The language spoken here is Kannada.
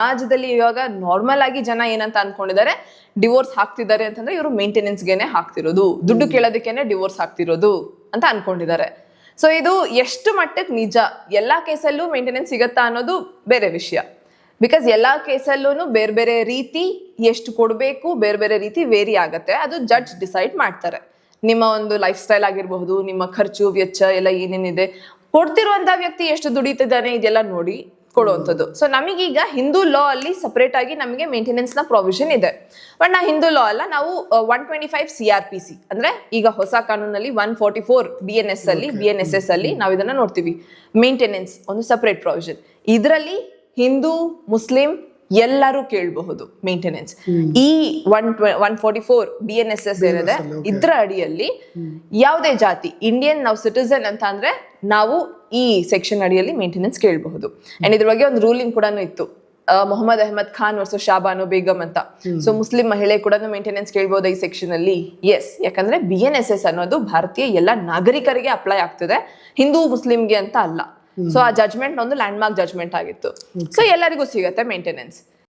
ಸಮಾಜದಲ್ಲಿ ಇವಾಗ ನಾರ್ಮಲ್ ಆಗಿ ಜನ ಏನಂತ ಅನ್ಕೊಂಡಿದ್ದಾರೆ, ಡಿವೋರ್ಸ್ ಹಾಕ್ತಿದ್ದಾರೆ ಅಂತಂದ್ರೆ ಇವರು ಮೇಂಟೆನೆನ್ಸ್ಗೆನೆ ಹಾಕ್ತಿರೋದು, ದುಡ್ಡು ಕೇಳೋದಕ್ಕೇನೆ ಡಿವೋರ್ಸ್ ಹಾಕ್ತಿರೋದು ಅಂತ ಅನ್ಕೊಂಡಿದ್ದಾರೆ. ಸೊ ಇದು ಎಷ್ಟು ಮಟ್ಟಕ್ಕೆ ನಿಜ, ಎಲ್ಲಾ ಕೇಸಲ್ಲೂ ಮೇಂಟೆನೆನ್ಸ್ ಸಿಗತ್ತಾ ಅನ್ನೋದು ಬೇರೆ ವಿಷಯ. ಬಿಕಾಸ್ ಎಲ್ಲಾ ಕೇಸಲ್ಲೂ ಬೇರೆ ಬೇರೆ ರೀತಿ ಎಷ್ಟು ಕೊಡಬೇಕು, ಬೇರೆ ಬೇರೆ ರೀತಿ ವೇರಿ ಆಗತ್ತೆ. ಅದು ಜಡ್ಜ್ ಡಿಸೈಡ್ ಮಾಡ್ತಾರೆ. ನಿಮ್ಮ ಒಂದು ಲೈಫ್ ಸ್ಟೈಲ್ ಆಗಿರಬಹುದು, ನಿಮ್ಮ ಖರ್ಚು ವೆಚ್ಚ ಎಲ್ಲ ಏನೇನಿದೆ, ಕೊಡ್ತಿರುವಂತ ವ್ಯಕ್ತಿ ಎಷ್ಟು ದುಡಿತಿದ್ದಾನೆ ಇದೆಲ್ಲ ನೋಡಿ ಕೊಡುವಂಥದ್ದು. ಸೊ ನಮಗೀಗ ಹಿಂದೂ ಲಾ ಅಲ್ಲಿ ಸಪರೇಟ್ ಆಗಿ ನಮಗೆ ಮೇಂಟೆನೆನ್ಸ್ ನ ಪ್ರಾವಿಷನ್ ಇದೆ. ಬಟ್ ನಾ ಹಿಂದೂ ಲಾ ಅಲ್ಲ, ನಾವು 125 CRPC ಅಂದ್ರೆ ಈಗ ಹೊಸ ಕಾನೂನಲ್ಲಿ 144 BNS ಅಲ್ಲಿ BNSS ಅಲ್ಲಿ ನಾವು ಇದನ್ನ ನೋಡ್ತೀವಿ. ಮೇಂಟೆನೆನ್ಸ್ ಒಂದು ಸಪರೇಟ್ ಪ್ರಾವಿಷನ್. ಇದರಲ್ಲಿ ಹಿಂದೂ ಮುಸ್ಲಿಂ ಎಲ್ಲರೂ ಕೇಳಬಹುದು ಮೇಂಟೆನೆನ್ಸ್. ಈ 144 BNSS ಏನಿದೆ ಇದ್ರ ಅಡಿಯಲ್ಲಿ ಯಾವುದೇ ಜಾತಿ, ಇಂಡಿಯನ್ ನಾವು ಸಿಟಿಸನ್ ಅಂತ ಅಂದ್ರೆ ನಾವು ಈ ಸೆಕ್ಷನ್ ಅಡಿಯಲ್ಲಿ ಮೇಂಟೆನೆನ್ಸ್ ಕೇಳಬಹುದು. ಅಂಡ್ ಇದ್ರ ಬಗ್ಗೆ ಒಂದು ರೂಲಿಂಗ್ ಕೂಡ ಇತ್ತು, ಮೊಹಮ್ಮದ್ ಅಹಮದ್ ಖಾನ್ ವರ್ಸಸ್ ಶಾಬಾನು ಬೇಗಂ ಅಂತ. ಸೊ ಮುಸ್ಲಿಂ ಮಹಿಳೆ ಕೂಡ ಮೇಂಟೆನೆನ್ಸ್ ಕೇಳಬಹುದು ಈ ಸೆಕ್ಷನ್ ಅಲ್ಲಿ. ಎಸ್, ಯಾಕಂದ್ರೆ BNSS ಅನ್ನೋದು ಭಾರತೀಯ ಎಲ್ಲ ನಾಗರಿಕರಿಗೆ ಅಪ್ಲೈ ಆಗ್ತದೆ, ಹಿಂದೂ ಮುಸ್ಲಿಂಗೆ ಅಂತ ಅಲ್ಲ. ಸೊ ಆ ಜಜ್ಮೆಂಟ್ ಒಂದು ಲ್ಯಾಂಡ್ ಮಾರ್ಕ್ ಜಜ್ಮೆಂಟ್ ಆಗಿತ್ತು. ಸೊ ಎಲ್ಲರಿಗೂ ಸಿಗತ್ತೆ ಮೇಂಟೆನೆನ್ಸ್.